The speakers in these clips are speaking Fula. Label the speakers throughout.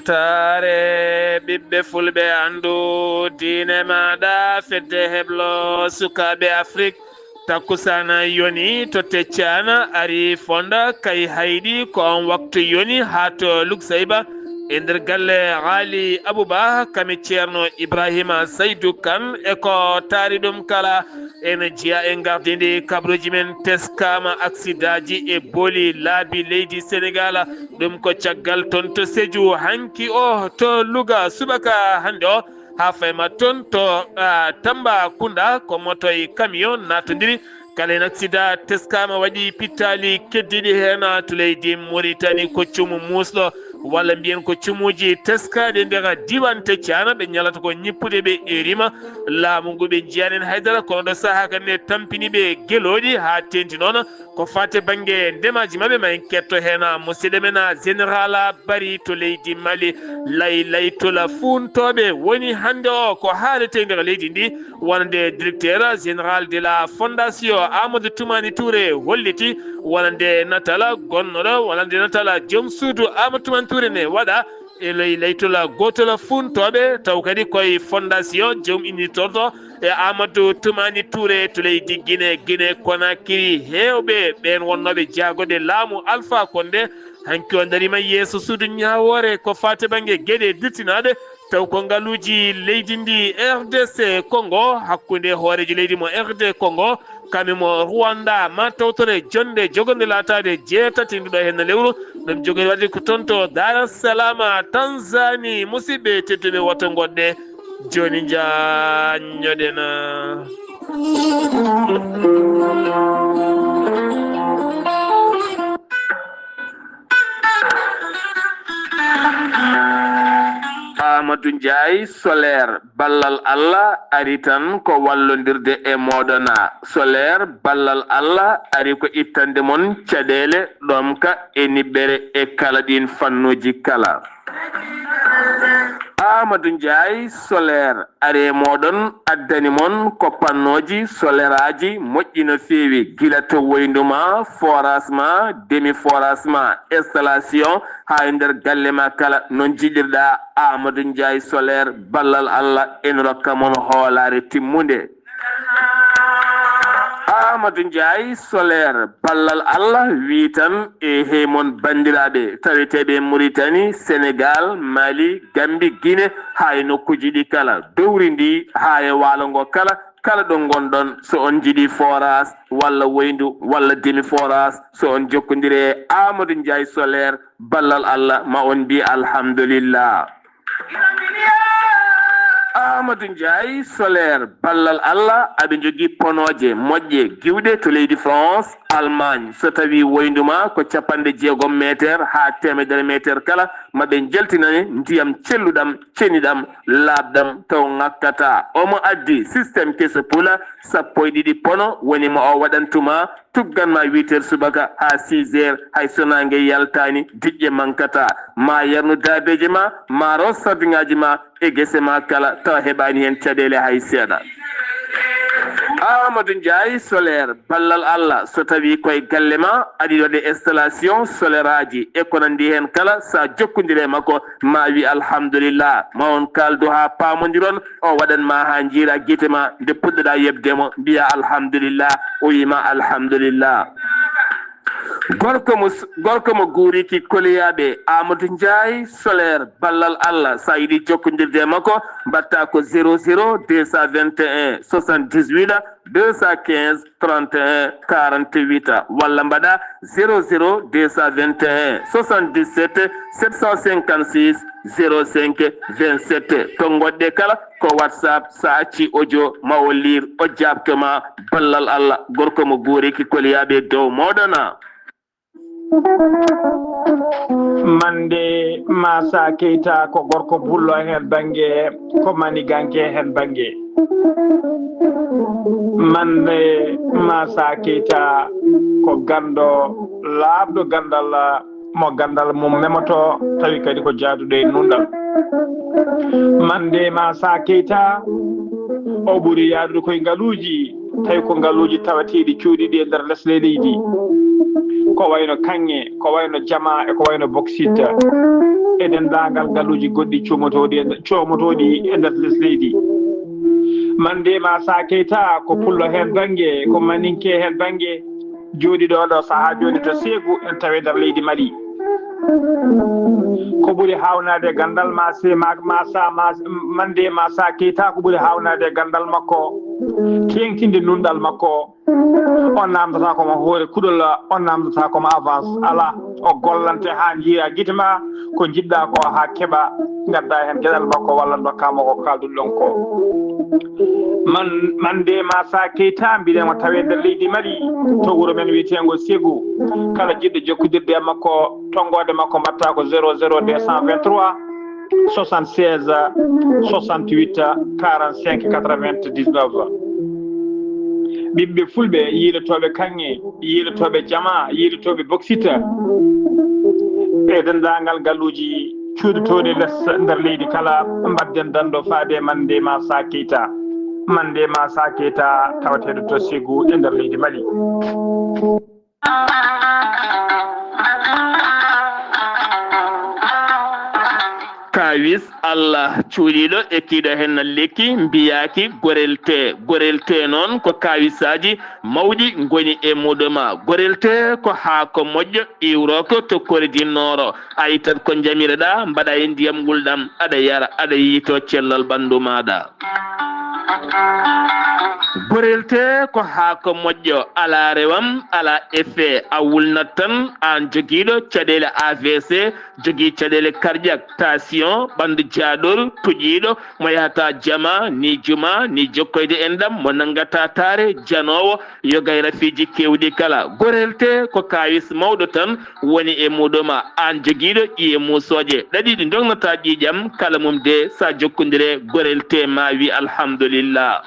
Speaker 1: ɓamtare ɓiɓɓe fulɓe andu diine maɗa fedde heblo sukaɓe afrique takkusana yoni to teccana ari fonda kay hayɗi ko on waktu yoni ha to luksayba e nder galle ali abouba kami ceerno ibrahima saydou kane e ko taari ɗum kala ene jiya e gardidi kabruji men teskama accident ji e booli laabi leydi sénégal ɗum ko caggal toon to sédiou hanki o to louga subaka hande o ha fayma toon to tamba kunda ko moto e camion natodiri kala en accident teskama waɗi pittali keddiɗi hen to leydi mauritanie ko cuumu musɗo walla mbiyen ko cumuji teskaɗe nder diwan teccana ɓe ñalata ko ñippude ɓe erima laamu ngu ɓe jiyanen haydara kono ɗo saaha kadi tampiniɓe gueloɗi ha tenti noon ko fate banggue ndemaji mabɓe ma en ketto hen musidɗo men général bari to leydi mali laytola funtoɓe woni hande o ko haalete nder leydi ndi wonande directeur général de la fondation amadou toumani touré holliti wonande natala gonnoɗo wonande natala joom suudu amadou toumani touré ne waɗa e laytola gotola funtoɓe taw kadi koye fondation joom innitorto e amadou toumani touré to leydi guine konakiri hewɓe ɓen wonnoɓe jagode laamu alpha condé hanki o darima yeeso suudu ñawore ko fate banggue gueɗe dirtinaɗe taw ko ngaaluji leydi ndi rdc congo hakkude hoorejo leydi mo rd congo kami mo rwanda ma tawtore jonde jogonde latade jeetati nduɗo hen lewru ɗum jogori wadde ko toon to dar es salam tanzanie musidɓe tedduɓe woto goɗɗe joni jañoɗena Amadou Ndiaye solaire ballal Allah ari tan ko wallodirde e moɗona solaire ballal Allah ari ko ittande mon caɗele ɗom ka e niɓɓere e kala ɗin fannuji kala Amadou Ndiaye solaire are moɗon addani mon ko pannoji solaire aji moƴƴi no feewi gila to woynduma forage ma demi forage ma installation ha e nder galle ma kala non jiɗirɗa Amadou Ndiaye solaire ballal Allah en rokka mon hoolare timmude Amadou Ndiaye solaire ballal Allah wi tan e heymon bandiraɓe taweteɓe Mauritanie Sénégal Mali Gambie Guinée ha e nokkuji ɗi kala dowri ndi ha e waalo ngo kala ɗo gonɗon so on jiiɗi forage walla woyndu walla demi forage so on jokkodiri e Amadou Ndiaye solaire ballal Allah ma on mbi alhamdulillah Amadou Ndiaye solaire ballal Allah aɓe jogui ponoje moƴƴe giwɗe to leydi France Allemagne so tawi woynduma ko 60 métre ha 100 métre kala maɓe jaltinani ndiyam celluɗam ceniɗam labɗam taw ngakkata omo addi systéme keso pula 12 pono woni mo o waɗantuma tugganma 8 heures subaka ha 6 heures hay sonangue yaltani diƴƴe mankata ma yarnu dabeje ma ro sardiŋaji ma e guese ma kala taw heɓani hen caɗele hay seeɗa Amadou Ndiaye solaire ballal Allah so tawi koye galle ma aɗi waɗe installation solaire aji e ko nandi hen kala sa jokkodire makko ma wi alhamdulillah ma on kaldu ha pamodiron o waɗanma ha jiira guite ma nde puɗɗoɗa yebdemo mbiya alhamdulillah o wima alhamdulillah gorko mo guuriki koliyaɓe Amadou Ndiaye solaire ballal Allah sa yiɗi jokkodirde makko mbatta ko 00 221 78 215 31 48 walla mbaɗa 00 221 77 756 05 27 to goɗɗe kala ko WhatsApp sa acci audio ma o lire o jabtoma ballal Allah gorko mo guuriki koliyaɓe dow moɗona
Speaker 2: mande Massa Keita ko gorko bullo hen banggue ko maniganke hen banggue mande Massa Keita ko gando labɗo gandal mo gandal mum memoto tawi kadi ko jaaduɗo e nundal mande Massa Keita o ɓuuri yaadude koye ngaaluuji tawi ko ngaaluuji tawateeɗi cuuɗiɗi e nder lesɗe leydi ko ko wayno kanŋe ko wayno jama e ko wayno boxite e dendagal galuuji goɗɗi comotoɗi e nder leydi Mandema Sa Keita ko pullo hen bangue ko maninke hen bangue jooɗiɗo ɗo saaha joni to Ségu en tawi nder leydi Mali ko ɓuri hawnade gandal Mandema Sa Keita ko ɓuri hawnade gandal makko kengtinde nunɗal makko on namdata komo hoore kuɗol on namdata komo avance ala o gollante ha jiira guite ma ko jiɗɗa ko ha keeɓa gadda hen gueɗal makko walla dokkama ko kalduɗo ɗon ko Mandema Sa Keita mbiɗemo tawe nder leydi Mali to wuuro men wiyetego Ségu kala jiɗɗo jokkodirde e makko tonggode makko mbatta ko 00 223 76 68 45 99 ɓiɓɓe fulɓe yiilotoɓe kanŋe yiilotoɓe jama yiilotoɓe boxita e dendagal galluji cuuɗotoɗe less nder leydi kala mbadden dando faade Mandema Sa Keita Mandema Sa Keita tawateɗo to Ségu e nder leydi Mali
Speaker 1: kawis Allah cuuɗiɗo ekkiɗo hen lekki mbiyaki gorelte noon ko kawisaji mawɗi goni e muɗuma gorelte ko haako moƴƴo iwroko to kordinnoro a yittat ko jamireɗa mbaɗa e ndiyam gulɗam aɗa yara aɗa yiito cellal ɓandu maɗa gorelte ko haako moƴƴo ala rewam ala effet a wulnat tan an joguiɗo caɗele AVC jogui caɗele cardiaque tension ɓandu jaaɗol tuƴiɗo mo yahata jama ni juma ni jokkoyde endam mo nangata taare janowo yogay rafiji kewɗi kala gorelte ko kawis mawɗo tan woni e muɗuma an joguiɗo ƴiye musoje ɗaɗi ɗi dognata ƴiƴam kala mum de sa jokkodire gorelte ma wi alhamdulillah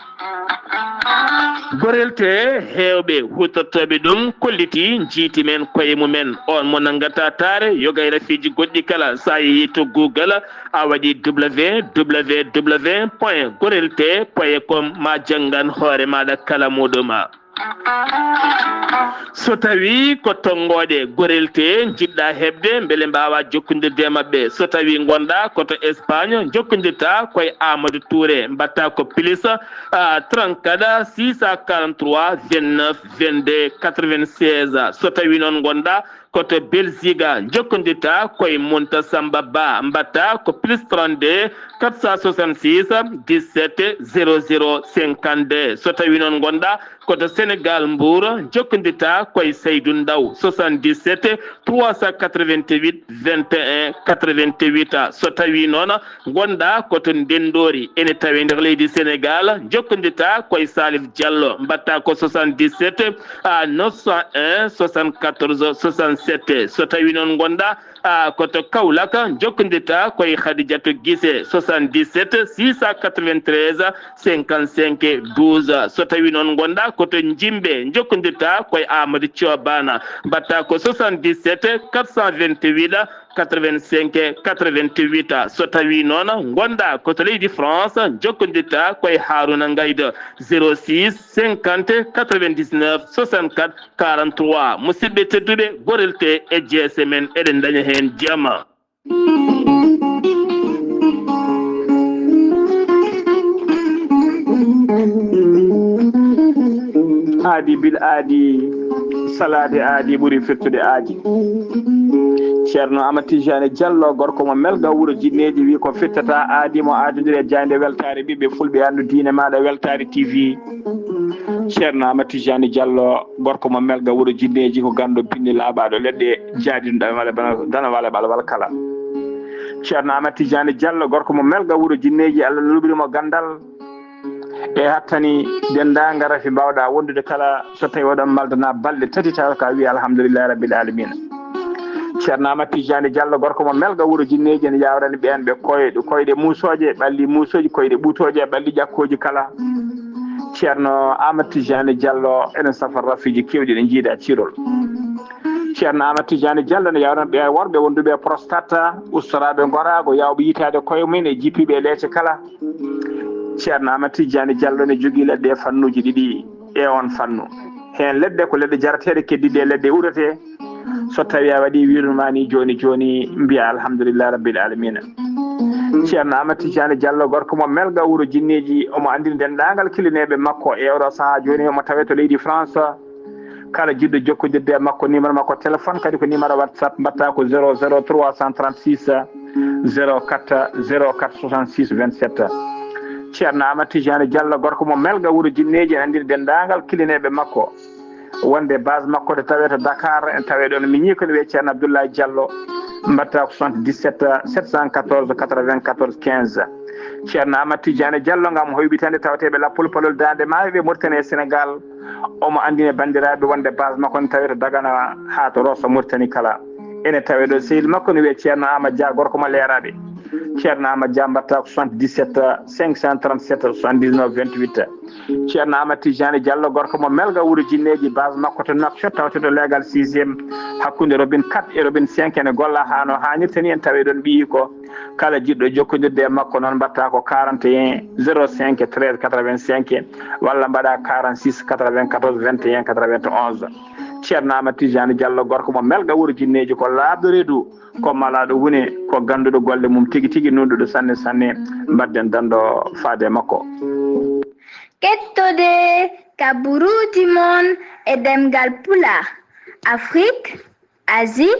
Speaker 1: gorelte hewɓe hutortoɓe ɗum kolliti jiiti men koye mumen on mo nangata taare yogay rafiji goɗɗi kala sa yeehi to Google a waɗi www.gorelte.com ma janggan hoore maɗa kala muɗuma so tawi ko tonggode gorelte jiɗɗa hebde beele mbawa jokkodirde e mabɓe so tawi gonɗa koto Espagne jokkodirta koye Amadou Touré mbatta ko plus 34 643 29 22 96 so tawi noon gonɗa koto Belgique jokkodirta koye Monta Samba Ba mbatta ko plus 32 466 17 00 52 so tawi noon gonɗa koto Sénégal Mbour jokkodirta koye Seydou Ndaw 77 388 21 88 so tawi noon gonɗa koto Ndendori ene tawi nder leydi Sénégal jokkodirta koye Salif Diallo mbatta ko 77 901 74 67 so tawi noon gonɗa koto Kaolack jokkodirta koye Khadijatou Guissé 77 693 55 12 so tawi noon gonɗa koto Jimbe jokkodirta koye Amadou Thiobana mbatta ko 77 428 85 88 so tawi noon gonɗa koto leydi France jokkodirta koye Harouna Ngaydo 06 50 99 64 43 musidɓe tedduɓe gorelte e jeese men eɗen daña hen jama
Speaker 2: aadi bil aadi salade aadi ɓuuri fettude aadi ceerno Amadou Tidiane Diallo gorko mo melga wuuro jinneji wi ko fettata aadi mo aadodiri e jande weltare ɓiɓɓe fulɓe andu diine maɗa weltare TV ceerno Amadou Tidiane Diallo gorko mo melga wuuro jinneji ko gandu pinni laaɓaɗo leɗɗe jaadiɗum dana wala ɓalwal kala ceerno Amadou Tidiane Diallo gorko mo melga wuuro jinneji Allah luɓirimo gandal e hattani dendagal rafi mbawɗa wondude kala so tawi oɗon maldana balɗe tati taw ka wi alhamdulillahi rabbil alamina ceerno Amadou Tidiane Diallo gorko mo melga wuuro jinneji ene yawrani ɓen ɓe koyɗe musoje ɓalli musoji koyɗe ɓuutoje ɓalli ƴakkoji kala ceerno Amadou Tidiane Diallo enen safar rafiji kewɗi ɗe jiiɗa cirol ceerno Amadou Tidiane Diallo ne yawrani ɓe worɓe wonduɓe prostate ustoraɓe gorago yawɓe yitade koye mumen e jippiɓe leece kala ceerno Amadou Tidiane Diallo ne jogui leɗɗe e fannuji ɗiɗi e on fannu hen leɗɗe ko leɗɗe jarateɗe keddiɗe leɗɗe urete so tawi a waɗi wirnuma ni joni mbiya alhamdulillah rabbil alamina. ceerno Amadou Tidiane Diallo gorko mo melga wuro jinneji omo andini dendagal kilineɓe makko e oɗo saaha joni omo tawe to leydi France. kala jiɗɗo jokkodirde e makko numéro makko téléphone kadi ko numéro WhatsApp mbatta ko 00 336 04 04 66 27. ceerno Amadou Tidiane Diallo gorko mo melga wuro jinneji en andini dendagal kilineɓe makko wonde base makko to tawe to Dakar en tawe ɗon mi ñii ko ne wiye ceerno Abdoulaye Diallo mbatta ko 77 714 94 15. ceerno Amadou Tidiane Diallo ngam hoybitande tawateɓe lappol palol dande maayo ɓe Mauritanie e Sénégal omo andine bandiraɓe wonde base makko ne tawe to Dagana ha to Rosso Mauritanie kala ene tawe ɗo sehil makko ne wiye ceerno Amadou Dia gorko mo leeraɓe. ceerno Amadou Dia mbatta ko 77 537 79 28. ceerno Amadou Tidiane Diallo gorko mo melga wuro jinneji base makko to Nouakchott tawteɗo légal 6e hakkude robine 4 e robine 5 ene golla ha no hannirta ni en tawi ɗon ɓiyi ko kala jiɗɗo jokkodirde e makko noon mbatta ko 41 05 13 85 walla mbaɗa 46 94 21 91. ceerno Amadou Tidiane Diallo gorko mo melga wuro jinneji ko laaɓɗo reedu ko malaɗo wune ko ganduɗo golle mum tigui tigui nunɗuɗo sanne sanne mbadden dando faade makko.
Speaker 3: Kettode kaburuji mon e demgal pulaar Afrique, Asie,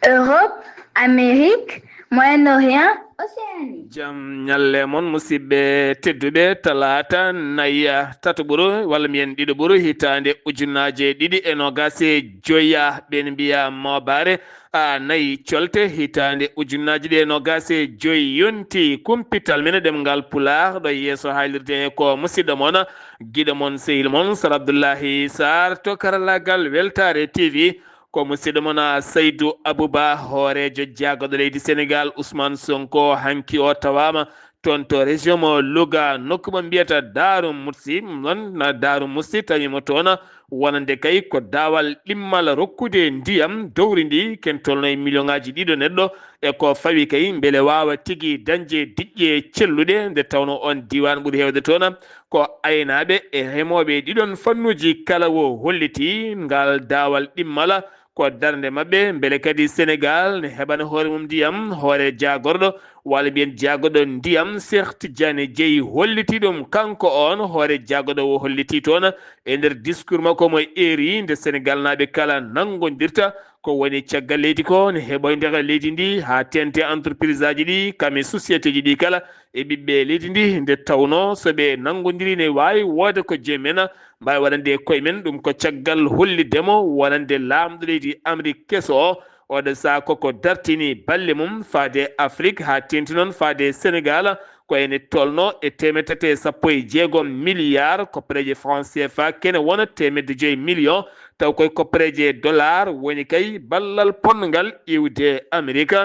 Speaker 3: Europe, Amérique, Moyen-Orient, Océanie.
Speaker 1: jam ñalle mon musidɓe tedduɓe talata nayya tato ɓuro walla mbiyen ɗiɗo ɓuro hitande ujunnaje ɗiɗi e nogase joya ɓen mbiya mobare a nayi colte hitande ujunnaji ɗi e nogase joyi yonti kumpital mene ɗemgal pulaar ɗo yeeso haalirde ko musidɗo moon guiɗo moon sehil moon Sar Abdoullahi Sarr to karallagal Weltare TV ko musidɗo moon Saydou Abouba hoorejo jaggoɗo leydi Sénégal Ousmane Sonko hanki o tawama toon to région mo Louga nokku mo mbiyata Darou Moussi noon na Darou Moussi tawimo toon wonande kay ko dawal ɗimmal rokkude ndiyam dowri ndi ken tolno e million ngaji ɗiɗo neɗɗo e ko fawi kay beele wawa tigui dañde diƴƴe celluɗe nde tawno on diwan ɓuuri hewde toon ko aynaɓe e remoɓe ɗiɗon fannuji kala wo holliti ngal dawal ɗimmala ko darde mabɓe beele kadi Sénégal ne heɓana hoore mum ndiyam hoore jagorɗo walla mbiyen jaggoɗo ndiyam Cheikh Tidiane Dieye holliti ɗum kanko on hoore jaggoɗo o holliti toon e nder discours makko mo eri nde Sénégal naɓe kala nangodirta ko woni caggal leydi ko ne heɓoydega leydi ndi ha tente entreprise aji ɗi kame société ji ɗi kala e ɓiɓɓe leydi ndi nde tawno soɓe nangodiri ne wawi wooda ko jomumen mbawi waɗande koye men ɗum ko caggal hollidemo wonande lamɗo leydi Amérique keso o oɗo saha koko dartini balle mum faade Afrique ha tenti noon faade Sénégal ko ene tolno e 316 milliards koppareje franc CFA kene wona 5 millions taw koye koppareje dollar woni kay ballal pongal iwde Amérique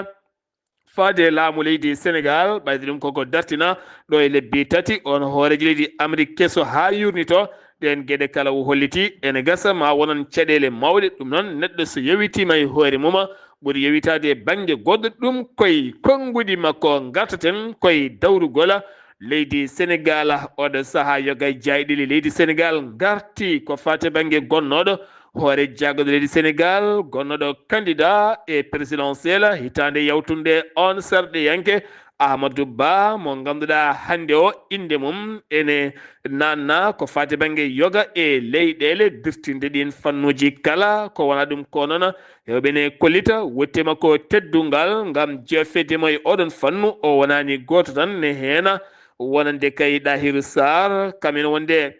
Speaker 1: faade laamu leydi Sénégal ɓayde ɗum koko dartina ɗo e lebbi tati on hooreji leydi Amérique keso ha yurnito ɗen gueɗe kala o holliti ene gasa ma wonon caɗele mawɗe ɗum noon neɗɗo so yewitima e hoore mum ɓuri yewitade banggue goɗɗo ɗum koye konngudi makko gartaten koye dawrugol leydi Sénégal oɗo saaha yogay jayɗili leydi Sénégal garti ko fate banggue gonnoɗo hoore jaggoɗo leydi Sénégal gonnoɗo candidat e présidentiel hitande yawtunde on sarɗe yanke Amadou Ba mo ganduɗa hande o inde mum ene nanna ko fate banggue yoga e leyɗele dirtinde ɗin fannuji kala ko wona ɗum ko noon hewɓene kollita wottima ko teddungal gam jefedemo e oɗon fannu o wonani goto tan ne heena wonande kay Dahirou Sarr kamen wonde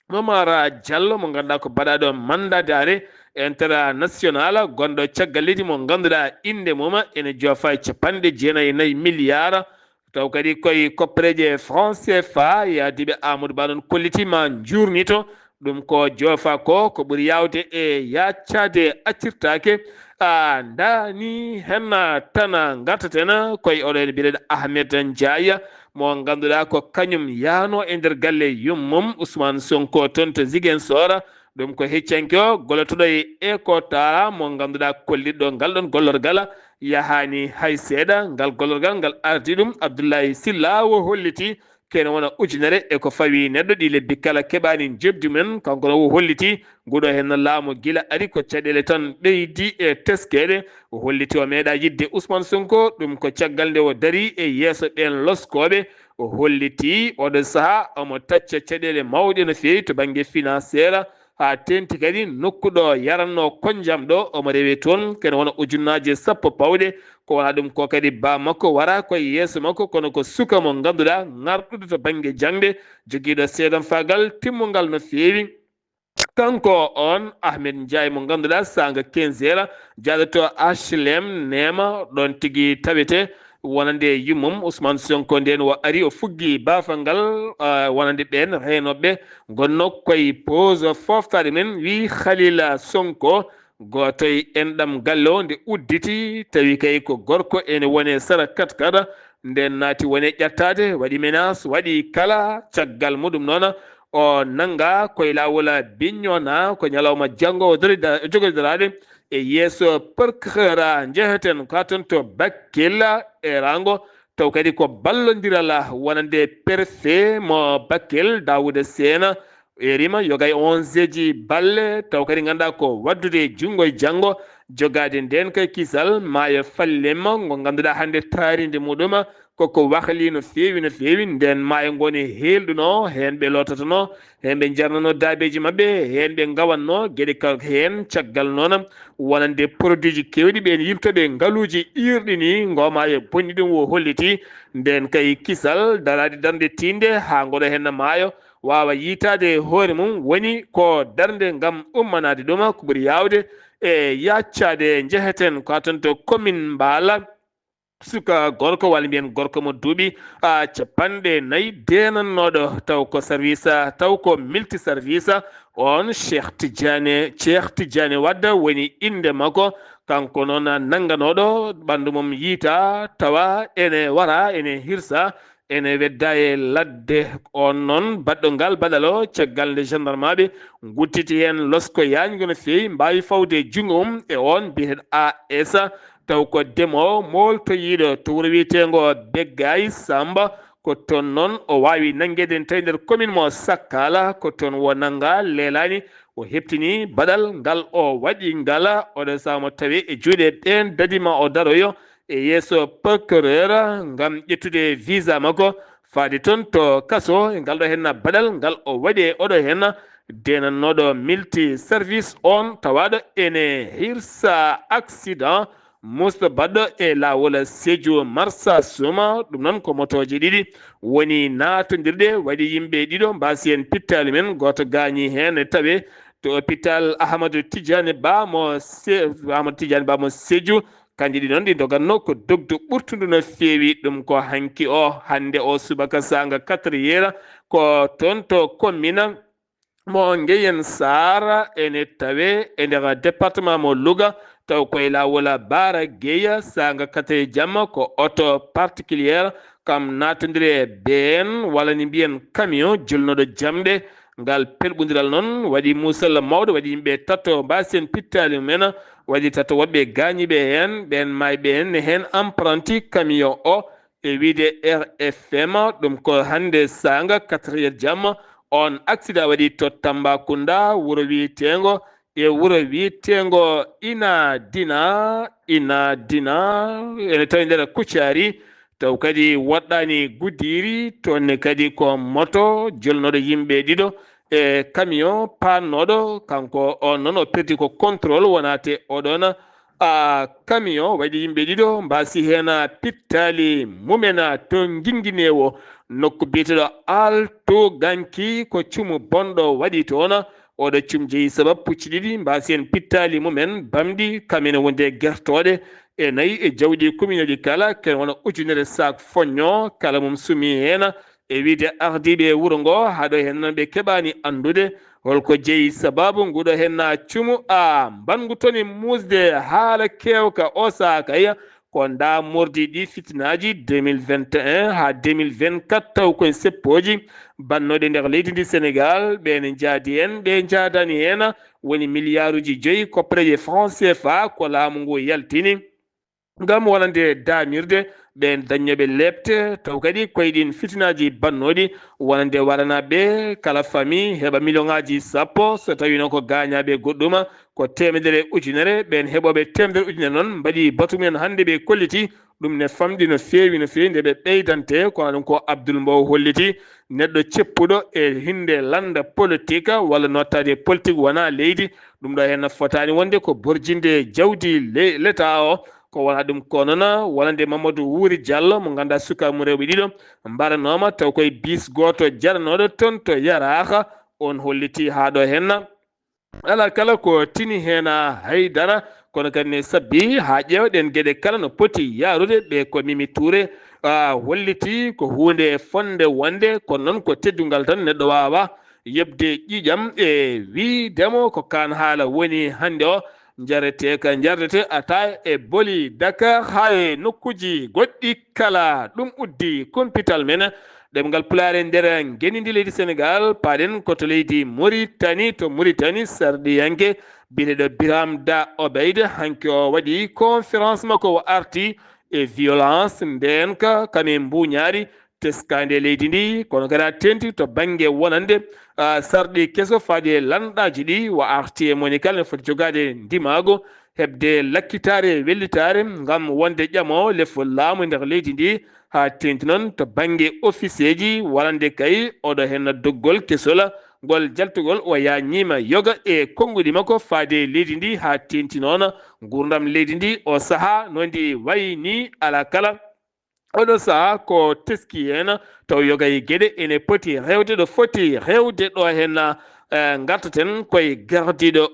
Speaker 1: Momara Diallo mo ganduɗa ko baɗaɗo mandatare international gonɗo caggal leydi mo ganduɗa inde mum ene joofa e 94 milliards taw kadi koye koppareje franc CFA yaadiɓe Amadou Ba noon kollitima jurnito ɗum ko joofa ko ɓuuri yawde e yaccade accirtake dani henna tan gartaten koye oɗo mbiɗen Ahmed Ndiaye mo ganduɗa ko kañum yaano e nder galle yummum Ousmane Sonko toon to Ziguinchor ɗum ko heccanke o gollotoɗo e Ecotara mo ganduɗa kolliɗɗo ngal ɗon gollorgal yahani hay seeɗa ngal gollorgal ngal ardi ɗum Abdoulaye Sylla o holliti kene wona ujunere e ko fawi neɗɗo ɗi lebbi kala keɓani jebdi men kanko no o holliti nguɗo hen laamu gila ari ko caɗele tan ɓeydi e teskede o holliti o meeɗa yidde Ousmane Sonko ɗum ko caggal nde o dari e yeeso ɓen loskoɓe o holliti oɗo saaha omo tacca caɗele mawɗe no fewi to banggue financiére ha tenti kadi nokkuɗo yaranno konjam ɗo omo rewe toon kene wona ujunnaje sappo pawɗe ko wona ɗum ko kadi ba makko wara koye yeeso makko kono ko suka mo ganduɗa garɗuɗo to banggue jangde joguiɗo seedan fagal timmugal no fewi kanko on Ahmed Ndiaye mo ganduɗa sanga 15 heures jaɗoto HLM Nema ɗon tigui tawete wonande yummum Ousmane Sonko nden o ari o fuggi bafal ngal wonande ɓen renoɓe gonno koye pose foftade men wi Khalila Sonko goto e enɗam galle o nde udditi tawi kay ko gorko ene wone sara katkata nden naati wone ƴettade waɗi menace waɗi kala caggal muɗum noon o nanga koye lawol Bignona ko ñalawma janggo o jogodirade e yeeso procureur jeheten ka ton to Bakel e rango taw kadi ko ballodiral wonande préfet mo Bakel Daouda Sena erima yogay 11 ji balle taw kadi ganduɗa ko waddude junggo e janggo jogade nden kay kisal maayo fallema ngo ganduɗa hande taaride muɗum koko wahli no fewi nden maayo ngoni helɗuno hen ɓe lotatono hen ɓe jarnano daabeji mabɓe hen ɓe gawanno gueɗe ka hen caggal noon wonande produit ji kewɗi ɓen yimtoɓe ngaaluji irɗi ni ngo maayo bonni ɗum o holliti nden kay kisal darade darde tinde ha goɗo hen maayo wawa yitade hoore mum woni ko darde gam ummanade ɗum ko ɓuuri yawde e yaccade jeheten ko ton to commune Mbala suka gorko walla mbiyen gorko mo duuɓi capanɗe nayyi denannoɗo taw ko service taw ko multi service on Cheikh Tidiane Wadda woni inde makko kanko noon nangganoɗo ɓandu mum yiita tawa ene wara ene hirsa ene wedda e ladde on noon baɗɗo ngal baɗal o caggal nde gendarme aɓe gudditi hen losko yañgo no fewi mbawi fawde jungo mum e on mbiyeteɗo AS taw ko demowo moltoyiɗo to wuuro wiyetego Beggay Samba ko toon noon o wawi nanguede tawi nder commune mo Sakkala ko toon wo nanga leelani o heptini baɗal ngal o waɗi ngala oɗo saha mo tawi e juuɗe ɓen dadima o daroyo e yeeso procureur ngam ƴettude visa makko faade toon to kaso e ngal ɗo henna baɗal ngal o waɗi e oɗo henna denannoɗo multi service on tawaɗo ene hirsa accident musto baɗɗo e lawol Sédhiou Marsa Souma ɗum noon ko motoji ɗiɗi woni natodirɗe waɗi yimɓe ɗiɗo mbasi hen pittali men goto gañi hen tawe to hôpital Ahmadou Tidiane Ba mo Sédhiou kanji ɗi noon ɗi doganno ko dogdu ɓurtudu no fewi ɗum ko hanki o hande o subaka sanga 4 heures ko toon to commune mo Guéyen Sarr ene tawe e nder département mo Louga taw koye lawol Bara Gueye sanga 4 jamma ko auto particulière kam natodiri e ben walla ni mbiyen camion julnoɗo jamɗe ngal pelɓodiral noon waɗi musalla mawɗo waɗi yimɓe tatto mbasen pittali mumen waɗi tatto woɓɓe gañiɓe hen ɓen mayɓe hen apprenti camion o e wiide RFM ɗum ko hande sanga 4 jamma on accident waɗi to Tambacounda wuuro wiyetego e wuuro wiyetego ina dina ene tawi nder Kuccari taw kadi woɗɗani Goudiri toonne kadi ko moto jolnoɗo yimɓe ɗiɗo e camion pannoɗo kanko on noon o perdi ko contrôle wonate oɗon camion waɗi yimɓe ɗiɗo mbasi hen pittali mumen to guinguinewo nokku biyeteɗo Alto Ganki ko cuumu bonɗo waɗi toon oɗo cum jeeyi sabab pucci ɗiɗi mbasi hen pittali mumen bamɗi kamene wonde guertoɗe e nayyi e jawɗi commune ɗi kala ken wona ujunere sac foñño kala mum sumi hen e wiide ardiɓe wuuro ngo haɗo hen noon ɓe keɓani andude holko jeeyi sababu nguɗo hen cuumu mbangutoni musde haala kewka o sakaya ko damordi ɗi fitinaji 2021 ha 2024 taw koye seppoji bannoɗe nder leydi ndi Sénégal ɓene jaadi hen ɓe jadani hen woni milliard uji 5 koppareje franc CFA ko laamu ngu yaltini ngam walande damirde ɓen daññoɓe lebte taw kadi koyeɗin fitinaji bannoɗi wonande waranaɓe kala famille heɓa million ngaji sappo so tawino ko gañaɓe goɗɗuma ko temedere ujunere ɓen heɓoɓe temedere ujunere noon mbaɗi batu mumen hande ɓe kolliti ɗum ne famɗi no fewi nde ɓe ɓeydante kono ɗum ko Abdoul Mbow holliti neɗɗo ceppuɗo e hinde landa politique walla nottade politique wona leydi ɗum ɗo hen fotani wonde ko borjinde jawdi l'état o ko wona ɗum konona walande Mamadou Wuri Diallo mo ganduɗa sukaɓe rewɓe ɗiɗo mbaranoma taw koye bis goto jaranoɗo toon to Yarah on holliti ha ɗo henna ala kala ko tini hen haydara kono kadi ne sabbi ha ƴewɗen gueɗe kala no poti yarude ɓe ko Mimi Touré holliti ko hunde fonde wonde kono noon ko teddungal tan neɗɗo wawa yebde ƴiƴam e widemo ko kan haala woni hande o jarete ka jardete ata e boli Dakar ha e nokkuji goɗɗi kala ɗum uddi kumpital men ɗemgal pulaare nder genidi leydi Sénégal paɗen koto leydi Mauritanie to Mauritanie sarɗiyanke biɗeɗo Biram Da Obeid hanki o waɗi conférence makko o arti e violence ndenka kame mbuñaari teskande leydi ndi kono kadi a tenti to banggue wonande sarɗi keso faade lanɗaji ɗi o arti e monikal ne foti jogade ndimago hebde lakkitare wellitare ngam wonde ƴamo lefol laamu nder leydi ndi ha tenti noon to banggue office ji walande kay oɗo hen doggol kesol ngol jaltugol o yañima yoga e konguɗi makko faade leydi ndi ha tenti noon gurdam leydi ndi o saaha no ndi wayni ala kala oɗo saaha ko teski hen taw yogay gueɗe ene poti rewde ɗo foti rewde ɗo hen gartaten koye gardiɗo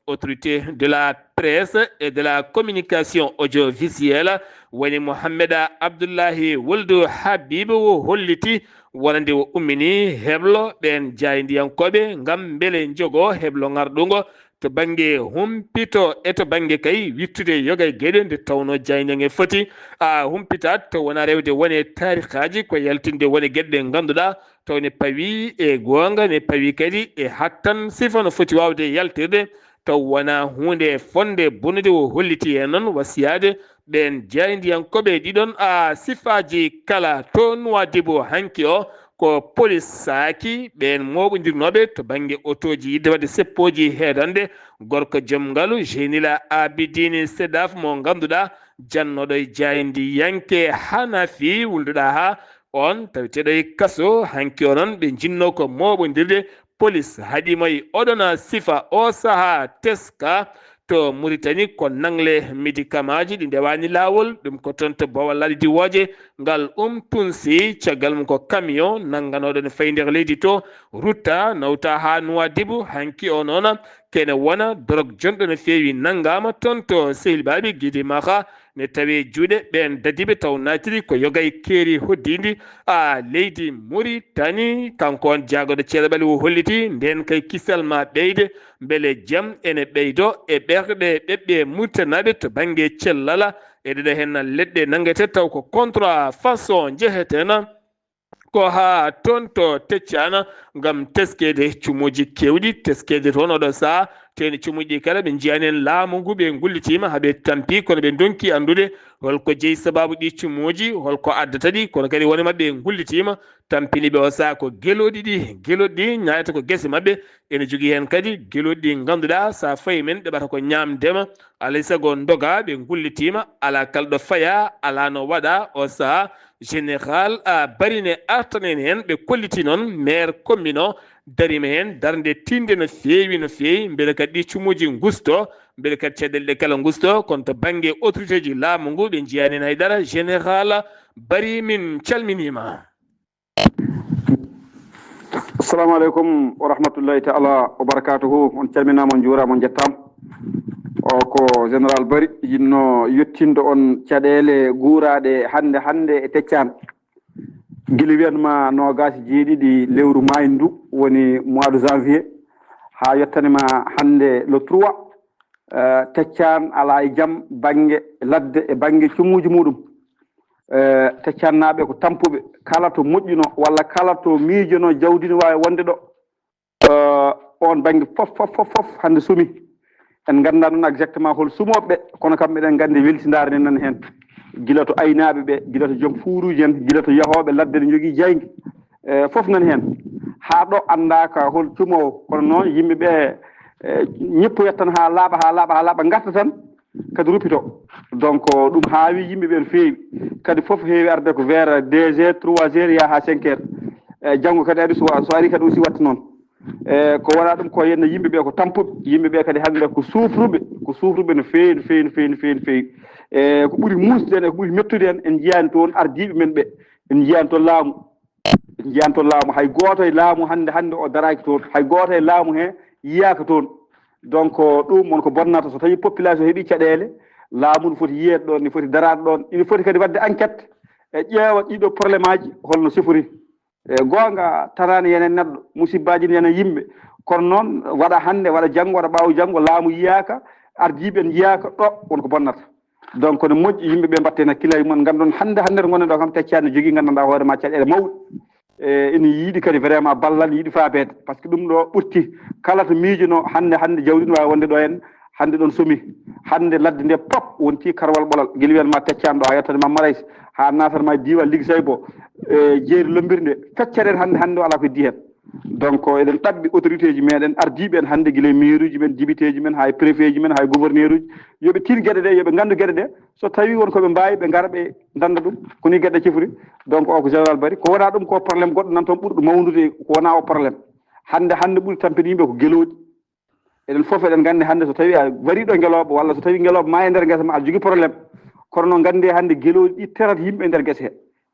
Speaker 1: autorité de la presse et de la communication audiovisuelle woni Mohamed Abdoullahi Woldu Habib holliti wonande o ummini heblo ɓen jaydiyankoɓe ngam beele jogo heblo ngarɗugo to banggue humpito e to banggue kay wittude yogay gueɗe nde tawno jaydiyange foti humpitat to wona rewde wone tarikaji ko yaltinde wone gueɗe ɗe ganduɗa taw ne pawi e gonga ne pawi kadi e hattan sifa no foti wawde yaltirde taw wona hunde fonde bonnude o holliti hen noon wasiyade ɓen jaydiyankoɓe ɗiɗon sifaji kala to Nouadhibou hanki o ko police saaki ɓen moɓodirnoɓe to banggue autoji yidde wadde seppoji heedande gorko joom ngaalu Jeynila Abidine Sedaf mo ganduɗa jannoɗo jaydiyanke Hanafi wulduɗa ha on taweteɗo e kaso hanki o noon ɓe jinno ko moɓodirde police haɗimo e oɗona sifa o saaha teska to Mauritanie ko nangle médicament ji ɗi ndewani lawol ɗum ko toon to Bawal laaɗi diwoje ngal tunsi caggal mum ko camion nangganoɗo ne fayi nder leydi to rutta nawta ha Nouadhibou hanki o noon kene wona drogue jonɗo no fewi nanggama toon to Sehil Baɓi Guidi Maka ne tawi juuɗe ɓen dadiɓe taw natiri ko yogay keeri hoddidi leydi Mauritanie kanko on jaagoɗo ceeɗaɓali o holliti nden kay kisal ma ɓeyde beele jaam ene ɓeydo e ɓerɗe ɓeɓɓe murtanaɓe to banggue cellala e ɗeɗo hen leɗɗe nanguete taw ko contrat façon jeeheten ko ha toon to Teccana ngam teskede cumuji kewɗi teskede toon oɗo saaha teni cumuji kala ɓe jiyani en laamu ngu ɓe gullitima haaɓe tampi kono ɓe donki andude holko jeeyi sababu ɗi cumuji holko addata ɗi kono kadi woni mabɓe gullitima tampiniɓe o saaha ko gueloɗi ɗi ñayata ko guese mabɓe ene jogui hen kadi gueloɗi ɗi ganduɗa sa fayi men ɗeɓata ko ñamdema alay saago doga ɓe gullitima ala kala ɗo faya ala no waɗa o saaha général Barine artanen hen ɓe kolliti noon maire commune o darima hen darde tinde no fewi beele kadi ɗi cumuji gusto beele kadi caɗele ɗe kala gusto kono to banggue autorité ji laamu ngu ɓe jiyani hen haydara général Bari min calminima.
Speaker 4: Assalamu aleykum wa rahmatullahi taala wa barakatuhu. On calminama on juurama on jettama o ko général Bari yinno yettinde on caɗele guuraɗe hande e Teccane guila wiyanma nogas jeeɗiɗi lewru maayi ndu woni mois de janvier ha yettanima hande le 3 Teccane ala e jaam banggue ladde e banggue cumuji muɗum Teccane naaɓe ko tampuɓe kala to moƴƴuno walla kala to miijono jawdi ne wawi wonde ɗo on banggue fof hande sumi en ganda non exactement hol sumoɓe kono kam eɗen gandi weltidare nan hen gila to aynaɓe ɓe gila to joom fuuruji en gila to yahoɓe ladde ne jogui jaygi foof nan hen ha ɗo andaka hol cumowo kono noon yimɓeɓe ñippoyat tan ha laaɓa garta tan kadi rupito donc ɗum haawi yimɓeɓe no feewi kadi foof heewi arde ko vers 2 heures 3 heures yaha 5 heures janggo kadi ari so ari kadi aussi watta noon ko wona ɗum ko henno yimɓeɓe ko tampuɓe yimɓeɓe kadi hande ko sufruɓe no feewi ko ɓuuri musde en e ko ɓuuri mettude en jiyani toon ardiɓe men ɓe en jiyani toon laamu hay goto e laamu hande o daraki toon hay goto e laamu he yiyaka toon donc ɗum wonko bonnata so tawi population heeɓi caɗele laamu no foti yiyeede ɗon ne foti darade ɗon ine foti kadi wadde enquête e ƴeewa ɗiɗo probléme aji holno sifori goonga tanani yenen neɗɗo musibbaji ne yenen yimɓe kono noon waɗa hande waɗa janggo waɗa ɓaawo janggo laamu yiyaka ardiɓe en yiyaka ɗo wonko bonnata donc ne moƴƴi yimɓeɓe mbatte hen hakkillaji mumen gandon hande to gonen ɗo kam teccani ne jogui gandanɗa hoorema caɗele mawɗe ene yiiɗi kadi vraiment ballal yiiɗi faabede par ce que ɗum ɗo ɓurti kala to miijono hande jawdi no wawi wonde ɗo en hande ɗon somi hande ladde nde pop wonti karwal ɓolal guila wiyanma teccani ɗo ha yettode ma Marais ha natanma diwan Ligui Saybo jeeri lombiri nde feccere en hande ala ko di hen donc eɗen ɗaɓɓi autorité ji meɗen ardiɓe en hande guila mairie uji men dibiteji men hay préfet ji men hay gouverneur uji yooɓe tin gueɗe ɗe yooɓe gandu gueɗe ɗe so tawi won koɓe mbawi ɓe gara ɓe danda ɗum koni gueɗe cifori donc o ko général Bari ko wona ɗum ko probléme goɗɗo nan toon ɓurɗo mawnude ko wona o probléme hande ɓuuri tampide yimɓe ko gueloɗi eɗen foof eɗen gandi hande so tawi a wariɗo ngeloɓo walla so tawi ngeloɓo ma e nder guesa ma aɗa jogui probléme kono noon gandi hande gueloɗi ɗi terata yimɓe e nder guese he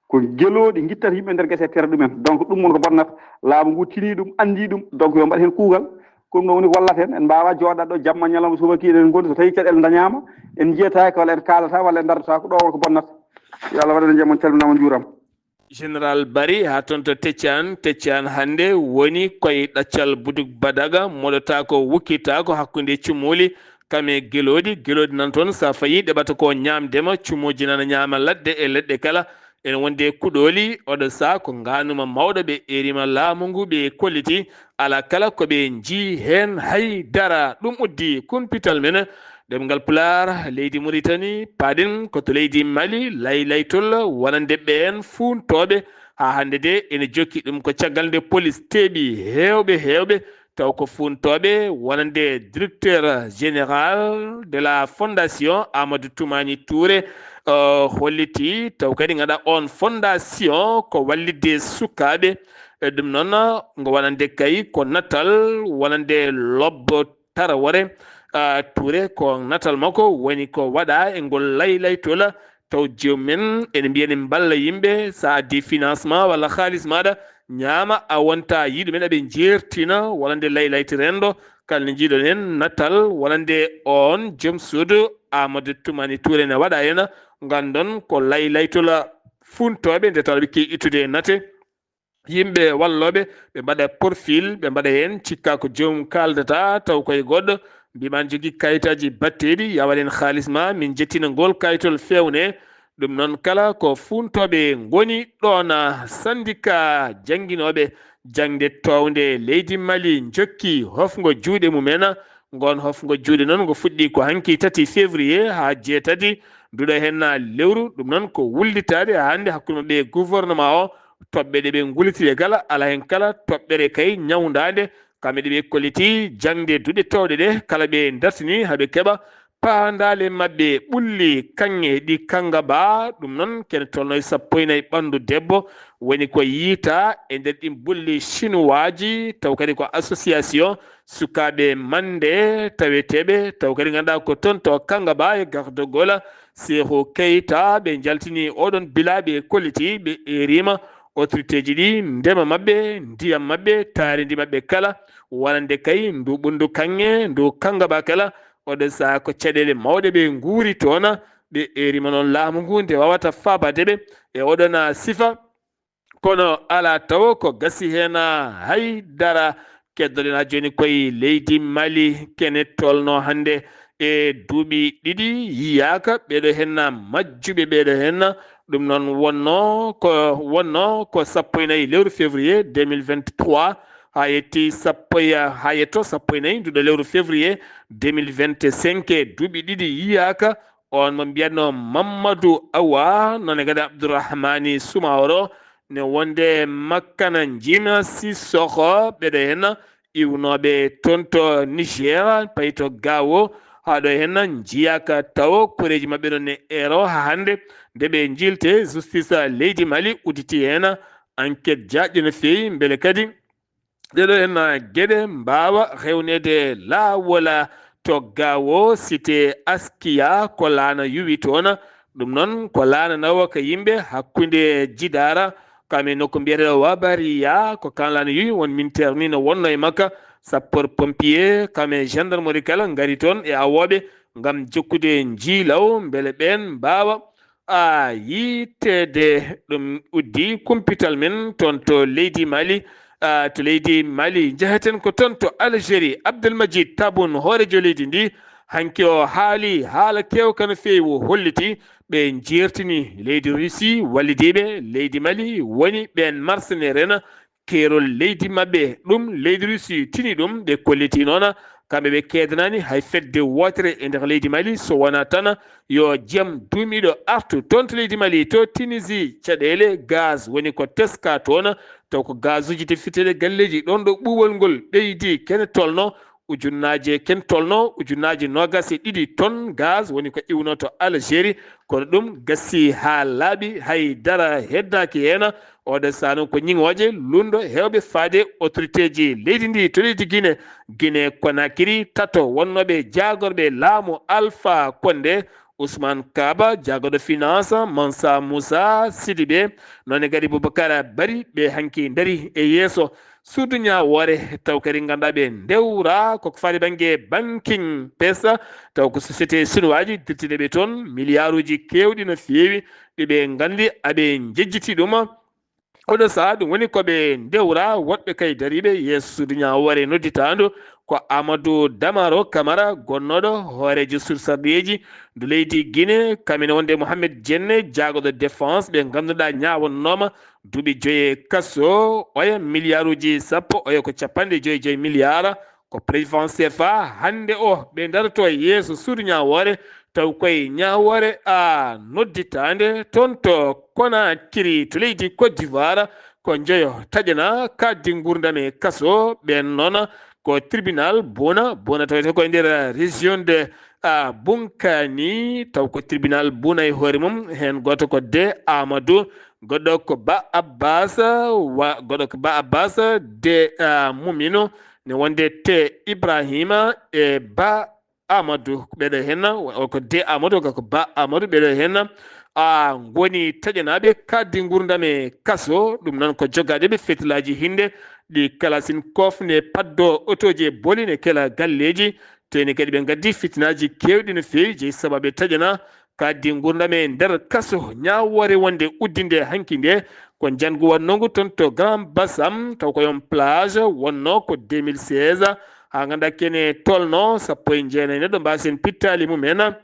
Speaker 4: ko gueloɗi guittata yimɓe e nder guese he tera ɗumen donc ɗum won ko bonnata laamu ngu tini ɗum andi ɗum donc yo mbaɗ hen kuugal ɗum ɗo woni ko wallata en mbawa jooɗa ɗo jamma ñalawma subaki eɗen gondi so tawi caɗele dañama en jiyataki walla en kalata walla en dartata ko ɗo won ko bonnata yo Allah waɗan jaam on calminama juurama
Speaker 1: général Bari ha toon to Teccan hande woni koye ɗaccal Buduk Badaga moɗota ko wukkita ko hakkude cumoli kame gueloɗi nan toon sa fayi ɗeɓata ko ñamdema cumoji nana ñama ladde e leɗɗe kala ene wonde kuɗoli oɗo sa ko ganuma mawɗo ɓe erima laamu ngu ɓe kolliti ala kala koɓe jii hen haydara ɗum uddi kumpital men ɗemgal Pulaar leydi Mauritanie paɗen koto leydi Mali laytol wonande ɓe en funtoɓe ha hande de ene jokki ɗum ko caggal nde police teeɓi hewɓe taw ko funtoɓe wonande directeur général de la fondation Amadou Toumani Touré holliti taw kadi gaɗa on fondation ko wallidde sukaɓe ɗum noon ngo wonande kay ko natal wonande lobbo Tarawore Touré ko natal makko woni ko waɗa e ngol laytola taw jomumen ene mbiya en balla yimɓe sa addi financement walla halis maɗa ñaama a wonta yiɗo men eɓe jertina wonande laylayti rendo kalne jiiɗon en natal wonande on joom suudu Amadou Toumani Touré ne waɗa hen gandon ko laytola funtoɓe nde tawa ɓe kewi ittude nate yimɓe walloɓe ɓe mbaɗa profil ɓe mbaɗa hen cikka ko joomum kaldata taw koye goɗɗo mbiman jogui kayitaji batteɗi ya waɗen halis ma min jettina ngol kayitol fewne ɗum noon kala ko funtoɓe goni ɗon syndicat jangguinoɓe jangde towde leydi Mali jokki hofgo juuɗe mumen gon hofgo juuɗe noon ngo fuɗɗi ko hanki 3 février ha 7 nduɗo hen lewru ɗum noon ko wullitade hande hakkude ɓe gouvernement o toɓɓe ɗe ɓe gullitide kala ala hen kala toɓɓere kay ñawdade kamɓe ɗe ɓe kolliti jangde duuɗe towɗe ɗe kala ɓe dartini haɓe keeɓa paandale mabɓe ɓulli kanŋe ɗi kanga ba ɗum noon kene tolno e 14 ɓandu debbo woni ko yiita e nder ɗin bulli chinois taw kadi ko association sukaɓe mande taweteɓe taw kadi ganduɗa ko toon to kanga ba e gardogola Seho Keita ɓe jaltini oɗon bilaɓe kolliti ɓe erima autorité ji ɗi ndema mabɓe ndiyam mabɓe taaridi mabɓe kala wonande kay ndu ɓundu kanŋe ndu kangaba kala oɗo saha ko caɗele mawɗe ɓe guuri toon ɓe erima noon laamu ngu nde wawata fabadeɓe e oɗon sifa kono ala taw ko gasi hen haydara keddoɗen ha joni koye leydi Mali kene tolno hande e duuɓi ɗiɗi yiyaka ɓeɗo hen majjuɓe ɓeɗo hen ɗum noon wonno ko 14 lewru février 2023 ha yetti ha yetto sappo e nayi nduɗo lewru février 2025 duuɓi ɗiɗi yiyaka on mo mbiyatno Mamadou Awa none kadi Abdourahmani Soumaworo ne wonde makkana jina Sissoko ɓeɗo hen iwnoɓe tonto Niger payto gawo haɗo hen jiyaka taw koreji mabɓe ɗon ne ero ha hande nde ɓe jilte justice leydi Mali udditi hen enquête jaƴƴo no fewi beele kadi ɗeɗo hen gueɗe mbawa rewnede lawola to gawo cité Askia ko laana yuwi toon ɗum noon ko laana nawa ko yimɓe hakkude jidara kame nokko mbiyeteɗo Wabariya ko kan laana yuwi won militaire ni no wonno e makka sapeur pompier kame gendarmerie kala ngari toon e awoɓe ngam jokkude jiilaw beele ɓen mbawa yitede ɗum uddi kumpital men toon to leydi Mali to leydi Mali jeheten ko toon to Algérie Abdelmajid Tabun hoorejo leydi ndi hanki o haali haala kewka no feewi holliti ɓe jertini leydi Russie wallidiɓe leydi Mali woni ɓen mercenaire en keerol leydi mabɓe ɗum leydi Russie tini ɗum ɓe kolliti noon kamɓe ɓe kedanani hay fedde wotere e nder leydi Mali so wona tan yo jiyam duumiɗo artu toon to leydi Mali to Tunisie caɗele gaz woni ko teska toon taw ko gaz uji defiteɗe galleji ɗon ɗo ɓuuɓol ngol ɓeydi ken tolno ujunnaje nogas e ɗiɗi tonne gaz woni ko iwno to Algérie kono ɗum gassi ha laaɓi haydara heddaki hen oɗo sano ko ñiŋoje lundo hewɓe faade autorité ji leydi ndi to leydi Guinée Conakry tato wonnoɓe jagorɓe laamu Alpha Condé Ousmane Kaba jagoɗo finance Mansa Moussa Sidibé nonne kadi Boubacara Bari ɓe hanki dari e yeeso suudu ñawore taw kadi ganduɗa ɓe ndewra koko faali banggue banking pesa taw ko société chinois dirtiɗe ɓe toon milliard uji kewɗi no fewi ɗiɓe gandi aɓe jejjiti ɗum oɗo saaha ɗum woni koɓe ndewra woɗɓe kay dariɓe yeeso suudu ñawore nodditandu ko Amadou Damaro Camara gonnoɗo hoorejo sursarɗeji ndu leydi Guinée kamine wonde Mohamed Dienne jagoɗo défense ɓe ganduɗa ñawonnoma duuɓi 5 kaso oya milliard uji sappo oya ko 55 milliard ko président CFA hande o ɓe darto yeeso suudu ñawore taw koye ñawore nodditande toon to Conakry to leydi Côte d'Ivoire ko jeeyo taƴana kaddi gurdam e kaso ɓen noon ko tribunal Bouna tawete koye nder région de Bunkani taw ko tribunal Bouna e hoore mum hen goto ko de Amadou goɗɗo ko Ba Abbas de Mumino ne wonde te Ibrahima e Ba Amadou ɓeɗo hen ko de Amadou ko Ba Amadou ɓeɗo hen goni taƴanaɓe kaddi gurdam e kaso ɗum noon ko jogadeɓe fetilaji hinde ɗi kalasin kofne paddo otoji e boline kela galleji teni kadi ɓe gaddi fitinaji kewɗi no fewi jeeyi sababu taƴana kaddi gurdam e nder kaso ñawore wonde uddinde hanki nde ko jangu wannongu toon to Grand Bassam taw ko yon plage wonno ko 2016 ha ganduɗa kene tolno 19 neɗɗo mbasen pittali mumen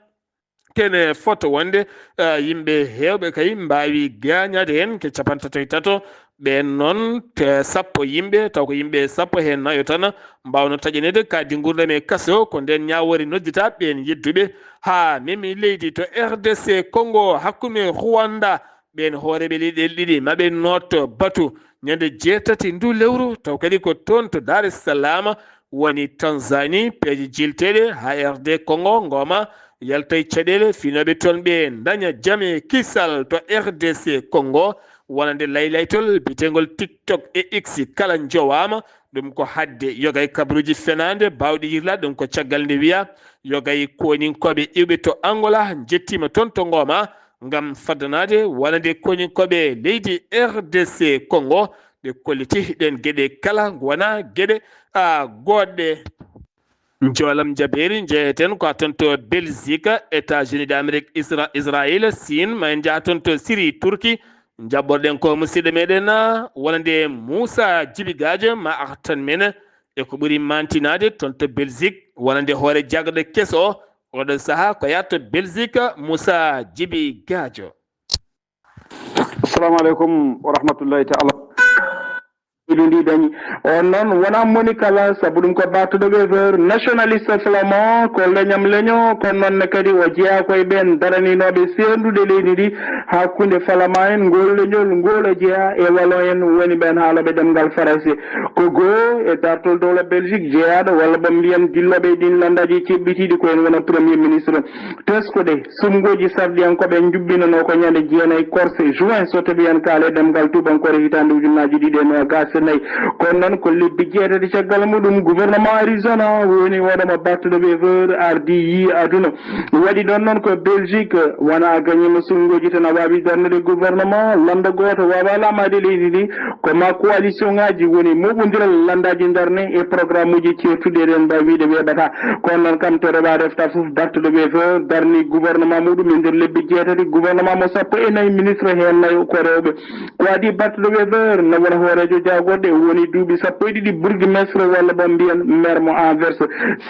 Speaker 1: kene foto wonde yimɓe hewɓe kay mbawi gañade hen ke 33 ɓen noon te 10 yimɓe taw ko yimɓe 10 hen nayo tan mbawno taƴanede kaddi gurdam e kaso ko nden ñawori noddita ɓen yedduɓe ha memi leydi to RDC Congo hakkude Rwanda ɓen hooreɓe leyɗele ɗiɗi maɓe notto batu ñande 7 ndu lewru taw kadi ko toon to Dar es Salaam woni Tanzanie peeje jilteɗe ha RD Congo goma yaltay caɗele finoɓe toon ɓe daña jame kisal to RDC Congo wonande laylaytol bitengol TikTok e X kala jowama ɗum ko hadde yogay kabruji fenande bawɗi yirlade ɗum ko caggal nde wiya yogay koninkoɓe iwɓe to Angola jettima toon to goma ngam faddanade wonande koninkoɓe leydi RDC Congo ɓe kolliti ɗen gueɗe kala wona gueɗe goɗɗe jolam jaberi jeeyeten ko ton to Belgique États-Unis d'Amérique Israël Sin ma en jaa ton to Syrie Turquie jabborɗen ko musidɗo meɗen wonande Moussa Djibi Gadio ma artan men e ko ɓuuri mantinade ton to Belgique wonande hoore jagɗo keso oɗon saaha ko yatto Belgique Moussa Djibi Gadio.
Speaker 4: Assalamu aleykum wa rahmatullahi taala
Speaker 2: leydi ndi dañi on noon wona moni kala sabu ɗum ko battuɗo ɓe nationaliste flamand ko leñam leño kono noon kadi o jeeya koye ɓen daraninoɓe sendude leydi ndi hakkude falama en ngol leñol ngol o jeeya e walo en woni ɓen haaloɓe ɗemgal français ko goo e dartol dowla belgique jeeyaɗo walla ɓe mbiyan dilloɓe ɗin landaji ceɓɓitiɗi koyen wona premier ministre teskoɗe sumgoji sarɗiyankoɓe jubbinano ko ñande jeenayyi corse juin so tawi en kaale ɗemgal tubankore hitande ujunnaji ɗiɗi e nogas e nayyi kono noon ko lebbi jeetati caggal muɗum gouvernement arizona woni waɗama battuɗo ɓe ardi yi aduna waɗi ɗon noon ko belgique wona gagnima sumgoji tan a wawi darnude gouvernement landa goto wawa lamade leydi ndi koma coalition ngaji woni moɓodiral landaji darne e programme uji cettuɗe eɗen mbawi wiide weeɓata kono noon kam to rewa refta foof battuɗo ɓe darni gouvernement muɗum e nder lebbi jeetati gouvernement mo sappo e nayyi ministre hen nayyi ko rewɓe ko adi battuɗo ɓe no wona hoorejo jagorɗe woni duuɓi sappo e ɗiɗi bourgmestre walla ɓe mbiyan maire mo anvers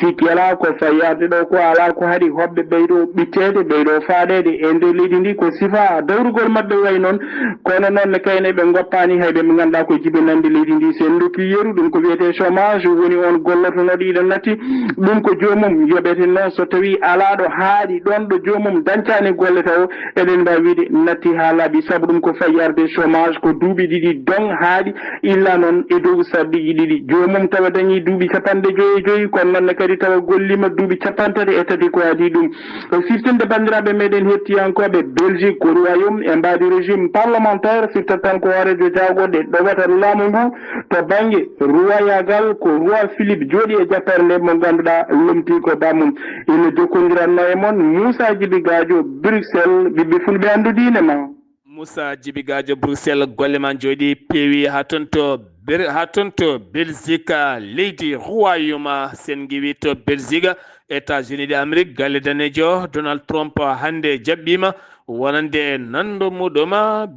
Speaker 2: sikki ala ko fayyade ɗo ko ala ko haɗi hoɓɓe ɓeyɗo ɓittede ɓeyɗo faaɗede e nder leydi ndi ko sifa dawrugol mabɓe way noon kono noon ne kayne ɓe goppani hayɓe ɓe ganduɗa ko jibinande leydi ndi sen dokki yeru ɗum ko wiyete chômage woni on gollotonoɗo iɗen natti ɗum ko jomum yoɓete noon so tawi ala ɗo haaɗi ɗon ɗo jomum dancani golle taw eɗen mbawi wiide natti ha laaɓi saabu ɗum ko fayyarde chômage ko duuɓi ɗiɗi don haaɗi illa noon e dow sarɗiji ɗiɗi jomum tawa dañi duuɓi capanɗe joyyi kono noonne kadi tawa gollima duuɓi capantati e tati ko adi ɗum siftinde bandiraɓe meɗen hettiyankoɓe belgique ko royaume e mbadi régime parlementaire firtat tan ko hoorejo jawgoɗe ɗowata laamu ngu to banggue royagal ko roi philippe jooɗi e jappere nde mo ganduɗa lomti ko bamum ina jokkodiranno e moon moussa djiby gadio bruxelles ɓiɓɓe fulɓe andudine ma
Speaker 1: moussa djiby gadio bruxelles golle ma jooɗi peewi ha toon to belgique leydi royaume sen giwi to belgique états-unis d'amérique galle danejo donald trump hande jaɓɓima wonande nando muɗum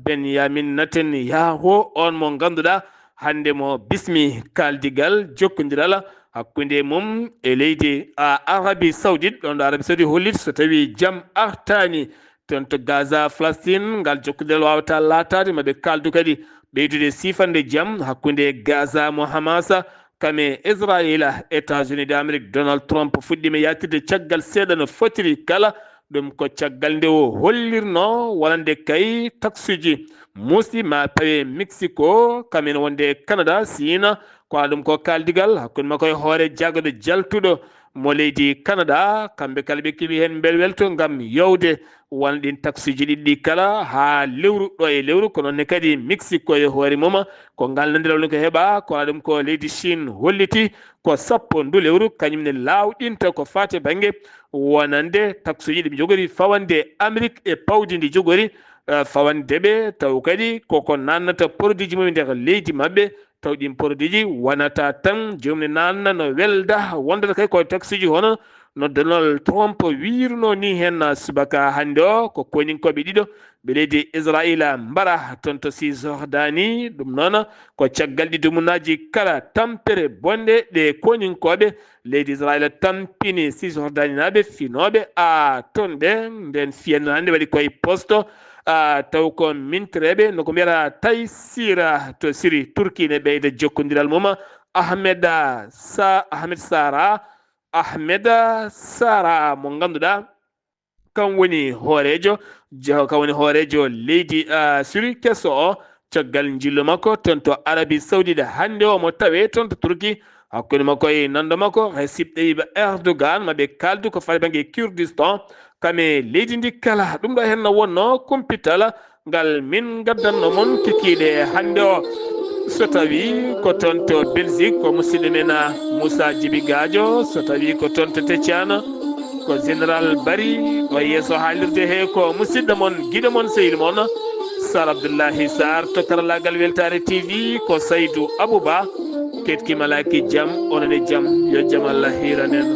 Speaker 1: benyamin netanyahu on mo ganduɗa hande mo bismi kaldigal jokkodiral hakkude mum e leydi arabie saoudite ɗon ɗo arabie saoudite hollit so tawi jaam artani ton to gaza palestine ngal jokkodiral wawata latade maɓe kaldu kadi ɓeydude sifande jaam hakkude gaza mo hamasa kame israila états-unis d'amérique donald trump fuɗɗima yattirde caggal seeɗa no fotiri kala ɗum ko caggal nde o hollirno wonande kay taxuji muusi ma pawe mexico kamen wonde canada sina ko ɗum ko kaldigal hakkude makko e hoore jaggoɗo jaltuɗo mo leydi canada kamɓe kala ɓe keeɓi hen belwelto gam yewde wona ɗin taxuji ɗiɗɗi kala ha lewru ɗo e lewru ko noonne kadi mexico e hoore mum ko ngalnodiral ko heeɓa ko ɗum ko leydi chine holliti ko sappo ndu lewru kañumne lawɗinta ko fate banggue wonande taxuji ɗi jogori fawande amérique e pawdi ndi jogori fawandeɓe taw kadi koko nannata produit ji mum nder leydi mabɓe taw ɗin produit ji wonata tan jomum ne nanna no welda wondata kay ko taxuji hono no donald trump wirno ni hen subaka hande o ko koninkoɓe ɗiɗo ɓe leydi israila mbara toon to cisjordani ɗum noon ko caggal ɗi dumunaji kala tampere bonde ɗe koninkoɓe leydi israila tampini cisjordani naɓe finoɓe toon ɓe nden fiyanno hande waɗi koye poste taw ko mintireɓe noko mbiyata taysira to siri turki ne ɓeyda jokkodiral mum ahmed sara mo ganduɗa kam woni hoorejo leydi siri kesso o caggal jillo makko toon to arabie saoudite hande o mo tawe toon to turki hakkude makko e nando makko Recep Tayyip Erdogan maɓe kaldu ko fati banggue Kurdistan kame leydi ndi kala ɗum ɗo hen no wonno kumpital ngal min gaddanno mon kikiɗe hande o so tawi ko toon to belgique ko musidɗo men moussa djiby gadio so tawi ko toon to tecciano ko général bari o yeeso haalirde he ko musidɗo mon guiɗo mon sehil moon sar abdoullahi sar to karallagal weltare tv ko saydou abouba ketkimalaki jaam onone jaam yo jaam allah hiranen